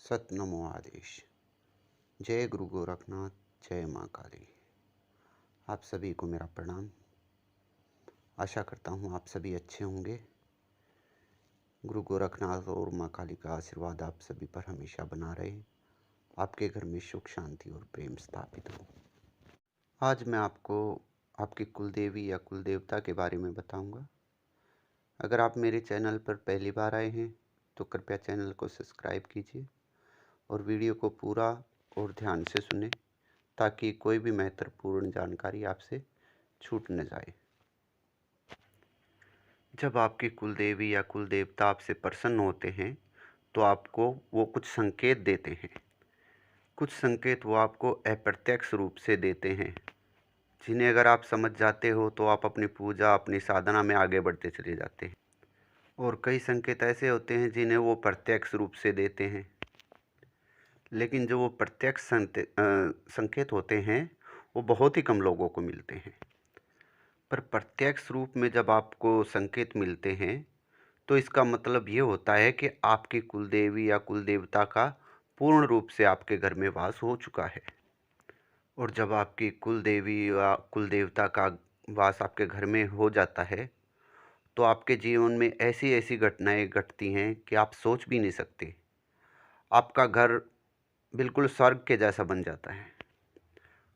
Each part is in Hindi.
सत नमो आदेश। जय गुरु गोरखनाथ, जय माँ काली। आप सभी को मेरा प्रणाम। आशा करता हूँ आप सभी अच्छे होंगे। गुरु गोरखनाथ और माँ काली का आशीर्वाद आप सभी पर हमेशा बना रहे। आपके घर में सुख, शांति और प्रेम स्थापित हो। आज मैं आपको आपकी कुलदेवी या कुलदेवता के बारे में बताऊंगा। अगर आप मेरे चैनल पर पहली बार आए हैं तो कृपया चैनल को सब्सक्राइब कीजिए और वीडियो को पूरा और ध्यान से सुने ताकि कोई भी महत्वपूर्ण जानकारी आपसे छूट न जाए। जब आपकी कुलदेवी या कुलदेवता आपसे प्रसन्न होते हैं तो आपको वो कुछ संकेत देते हैं। कुछ संकेत वो आपको अप्रत्यक्ष रूप से देते हैं, जिन्हें अगर आप समझ जाते हो तो आप अपनी पूजा, अपनी साधना में आगे बढ़ते चले जाते हैं। और कई संकेत ऐसे होते हैं जिन्हें वो प्रत्यक्ष रूप से देते हैं, लेकिन जो वो प्रत्यक्ष संकेत होते हैं वो बहुत ही कम लोगों को मिलते हैं। पर प्रत्यक्ष रूप में जब आपको संकेत मिलते हैं तो इसका मतलब ये होता है कि आपकी कुलदेवी या कुलदेवता का पूर्ण रूप से आपके घर में वास हो चुका है। और जब आपकी कुलदेवी या कुलदेवता का वास आपके घर में हो जाता है तो आपके जीवन में ऐसी ऐसी घटनाएं घटती हैं कि आप सोच भी नहीं सकते। आपका घर बिल्कुल स्वर्ग के जैसा बन जाता है।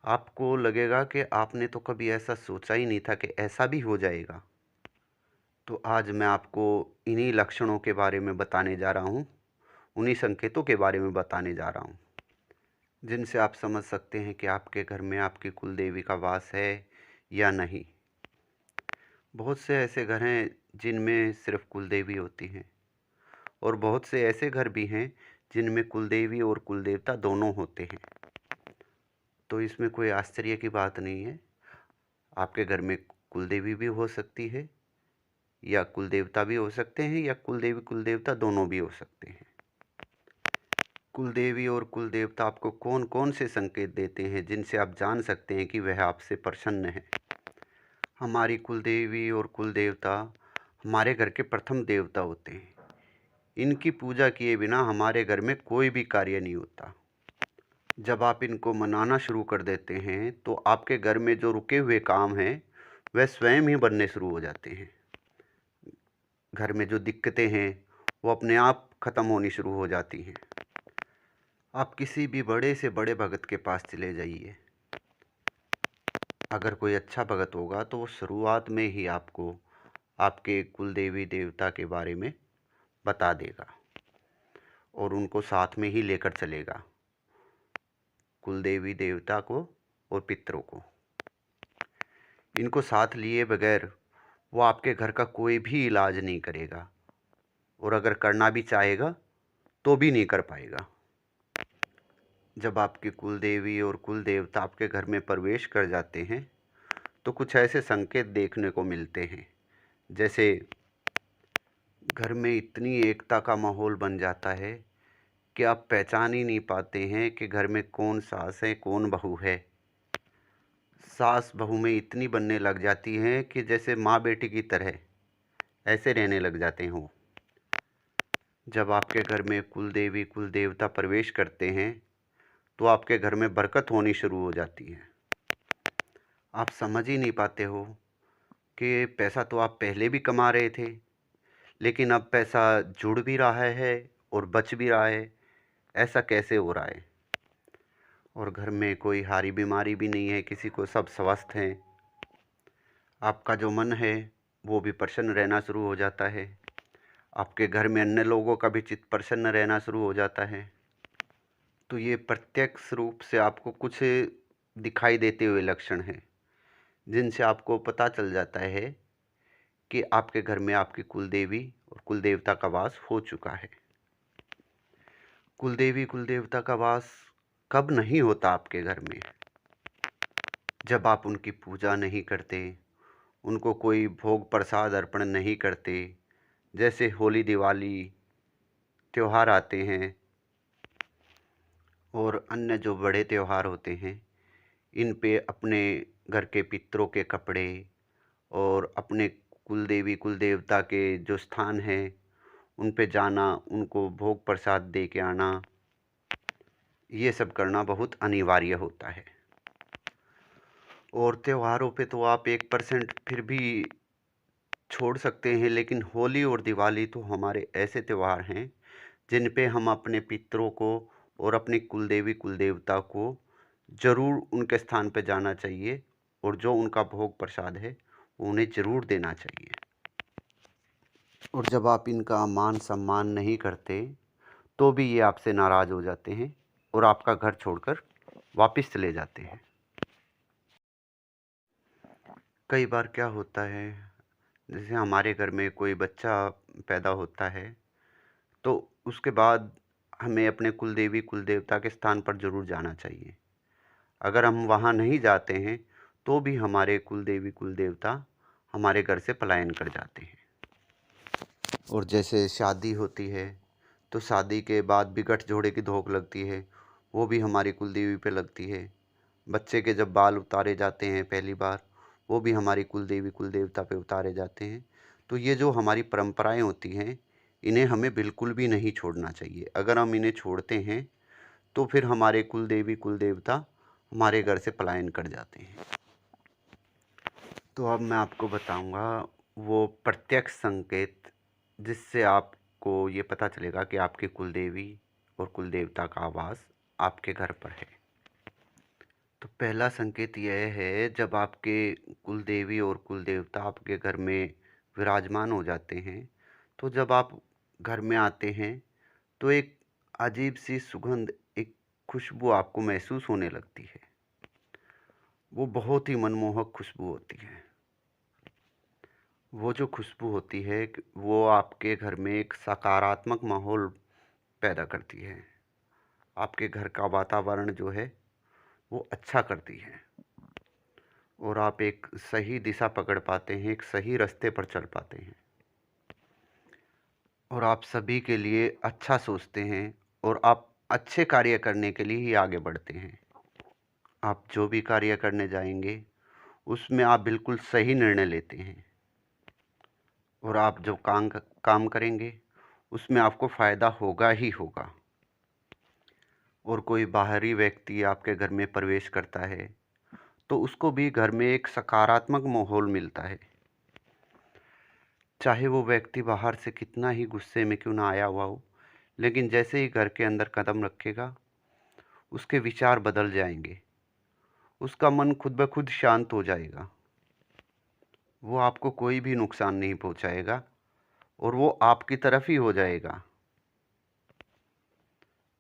आपको लगेगा कि आपने तो कभी ऐसा सोचा ही नहीं था कि ऐसा भी हो जाएगा। तो आज मैं आपको इन्हीं लक्षणों के बारे में बताने जा रहा हूँ, उन्हीं संकेतों के बारे में बताने जा रहा हूँ, जिनसे आप समझ सकते हैं कि आपके घर में आपकी कुलदेवी का वास है या नहीं। बहुत से ऐसे घर हैं जिनमें सिर्फ कुलदेवी होती हैं और बहुत से ऐसे घर भी हैं जिनमें कुलदेवी और कुलदेवता दोनों होते हैं। तो इसमें कोई आश्चर्य की बात नहीं है। आपके घर में कुलदेवी भी हो सकती है या कुलदेवता भी हो सकते हैं या कुलदेवी कुलदेवता दोनों भी हो सकते हैं। कुलदेवी और कुलदेवता आपको कौन कौन से संकेत देते हैं जिनसे आप जान सकते हैं कि वह आपसे प्रसन्न है। हमारी कुलदेवी और कुलदेवता हमारे घर के प्रथम देवता होते हैं। इनकी पूजा किए बिना हमारे घर में कोई भी कार्य नहीं होता। जब आप इनको मनाना शुरू कर देते हैं तो आपके घर में जो रुके हुए काम हैं वह स्वयं ही बनने शुरू हो जाते हैं। घर में जो दिक्कतें हैं वो अपने आप ख़त्म होनी शुरू हो जाती हैं। आप किसी भी बड़े से बड़े भगत के पास चले जाइए, अगर कोई अच्छा भगत होगा तो वो शुरुआत में ही आपको आपके कुलदेवी देवता के बारे में बता देगा और उनको साथ में ही लेकर चलेगा, कुलदेवी देवता को और पितरों को। इनको साथ लिए बगैर वो आपके घर का कोई भी इलाज नहीं करेगा और अगर करना भी चाहेगा तो भी नहीं कर पाएगा। जब आपकी कुलदेवी और कुलदेवता आपके घर में प्रवेश कर जाते हैं तो कुछ ऐसे संकेत देखने को मिलते हैं, जैसे घर में इतनी एकता का माहौल बन जाता है कि आप पहचान ही नहीं पाते हैं कि घर में कौन सास है कौन बहू है। सास बहू में इतनी बनने लग जाती हैं कि जैसे माँ बेटी की तरह ऐसे रहने लग जाते हों। जब आपके घर में कुलदेवी कुलदेवता प्रवेश करते हैं तो आपके घर में बरकत होनी शुरू हो जाती है। आप समझ ही नहीं पाते हो कि पैसा तो आप पहले भी कमा रहे थे, लेकिन अब पैसा जुड़ भी रहा है और बच भी रहा है। ऐसा कैसे हो रहा है? और घर में कोई हारी बीमारी भी नहीं है किसी को, सब स्वस्थ हैं। आपका जो मन है वो भी प्रसन्न रहना शुरू हो जाता है। आपके घर में अन्य लोगों का भी चित्त प्रसन्न रहना शुरू हो जाता है। तो ये प्रत्यक्ष रूप से आपको कुछ दिखाई देते हुए लक्षण हैं जिनसे आपको पता चल जाता है कि आपके घर में आपकी कुलदेवी और कुलदेवता का वास हो चुका है। कुलदेवी कुलदेवता का वास कब नहीं होता आपके घर में? जब आप उनकी पूजा नहीं करते, उनको कोई भोग प्रसाद अर्पण नहीं करते। जैसे होली दिवाली त्यौहार आते हैं और अन्य जो बड़े त्यौहार होते हैं, इन पे अपने घर के पितरों के कपड़े और अपने कुलदेवी कुलदेवता के जो स्थान हैं उन पे जाना, उनको भोग प्रसाद दे के आना, ये सब करना बहुत अनिवार्य होता है। और त्योहारों पे तो आप 1% फिर भी छोड़ सकते हैं, लेकिन होली और दिवाली तो हमारे ऐसे त्योहार हैं जिन पे हम अपने पितरों को और अपनी कुलदेवी कुलदेवता को ज़रूर उनके स्थान पे जाना चाहिए, और जो उनका भोग प्रसाद है वो उन्हें ज़रूर देना चाहिए। और जब आप इनका मान सम्मान नहीं करते तो भी ये आपसे नाराज़ हो जाते हैं और आपका घर छोड़कर वापस चले जाते हैं। कई बार क्या होता है, जैसे हमारे घर में कोई बच्चा पैदा होता है, तो उसके बाद हमें अपने कुलदेवी कुलदेवता के स्थान पर ज़रूर जाना चाहिए। अगर हम वहाँ नहीं जाते हैं तो भी हमारे कुलदेवी कुलदेवता हमारे घर से पलायन कर जाते हैं। और जैसे शादी होती है तो शादी के बाद भी गठजोड़े की धोख लगती है, वो भी हमारी कुलदेवी पे लगती है। बच्चे के जब बाल उतारे जाते हैं पहली बार, वो भी हमारी कुलदेवी कुलदेवता पे उतारे जाते हैं। तो ये जो हमारी परंपराएं होती हैं, इन्हें हमें बिल्कुल भी नहीं छोड़ना चाहिए। अगर हम इन्हें छोड़ते हैं तो फिर हमारे कुलदेवी कुलदेवता हमारे घर से पलायन कर जाते हैं। तो अब मैं आपको बताऊंगा वो प्रत्यक्ष संकेत जिससे आपको ये पता चलेगा कि आपकी कुलदेवी और कुलदेवता का आवास आपके घर पर है। तो पहला संकेत यह है, जब आपके कुलदेवी और कुलदेवता आपके घर में विराजमान हो जाते हैं, तो जब आप घर में आते हैं तो एक अजीब सी सुगंध, एक खुशबू आपको महसूस होने लगती है। वो बहुत ही मनमोहक खुशबू होती है। वो जो खुशबू होती है वो आपके घर में एक सकारात्मक माहौल पैदा करती है। आपके घर का वातावरण जो है वो अच्छा करती है, और आप एक सही दिशा पकड़ पाते हैं, एक सही रास्ते पर चल पाते हैं, और आप सभी के लिए अच्छा सोचते हैं, और आप अच्छे कार्य करने के लिए ही आगे बढ़ते हैं। आप जो भी कार्य करने जाएंगे उसमें आप बिल्कुल सही निर्णय लेते हैं, और आप जो काम करेंगे उसमें आपको फ़ायदा होगा ही होगा। और कोई बाहरी व्यक्ति आपके घर में प्रवेश करता है तो उसको भी घर में एक सकारात्मक माहौल मिलता है। चाहे वो व्यक्ति बाहर से कितना ही गुस्से में क्यों ना आया हुआ हो, लेकिन जैसे ही घर के अंदर कदम रखेगा उसके विचार बदल जाएंगे, उसका मन खुद ब खुद शांत हो जाएगा। वो आपको कोई भी नुकसान नहीं पहुंचाएगा, और वो आपकी तरफ ही हो जाएगा।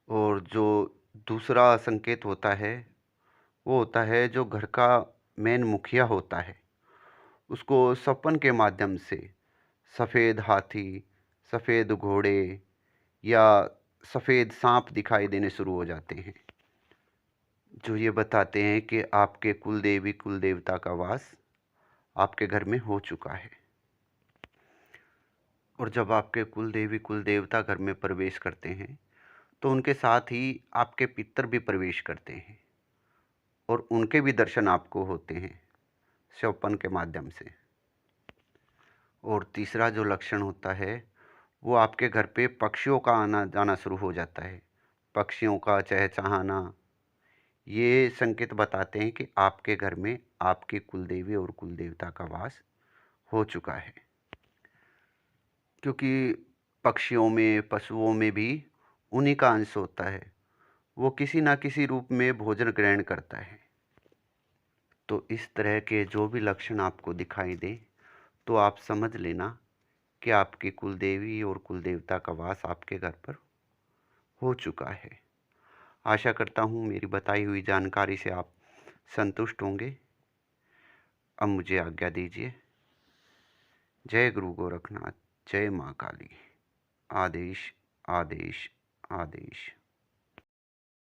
और जो दूसरा संकेत होता है वो होता है, जो घर का मेन मुखिया होता है उसको सपन के माध्यम से सफ़ेद हाथी, सफ़ेद घोड़े या सफ़ेद सांप दिखाई देने शुरू हो जाते हैं, जो ये बताते हैं कि आपके कुलदेवी कुलदेवता का वास आपके घर में हो चुका है। और जब आपके कुलदेवी कुलदेवता घर में प्रवेश करते हैं तो उनके साथ ही आपके पितर भी प्रवेश करते हैं, और उनके भी दर्शन आपको होते हैं स्वपन के माध्यम से। और तीसरा जो लक्षण होता है वो आपके घर पे पक्षियों का आना जाना शुरू हो जाता है। पक्षियों का चहचहाना, ये संकेत बताते हैं कि आपके घर में आपकी कुलदेवी और कुलदेवता का वास हो चुका है। क्योंकि पक्षियों में, पशुओं में भी उन्हीं का अंश होता है, वो किसी ना किसी रूप में भोजन ग्रहण करता है। तो इस तरह के जो भी लक्षण आपको दिखाई दें तो आप समझ लेना कि आपकी कुलदेवी और कुलदेवता का वास आपके घर पर हो चुका है। आशा करता हूँ मेरी बताई हुई जानकारी से आप संतुष्ट होंगे। अब मुझे आज्ञा दीजिए। जय गुरु गोरखनाथ, जय माँ काली। आदेश, आदेश, आदेश।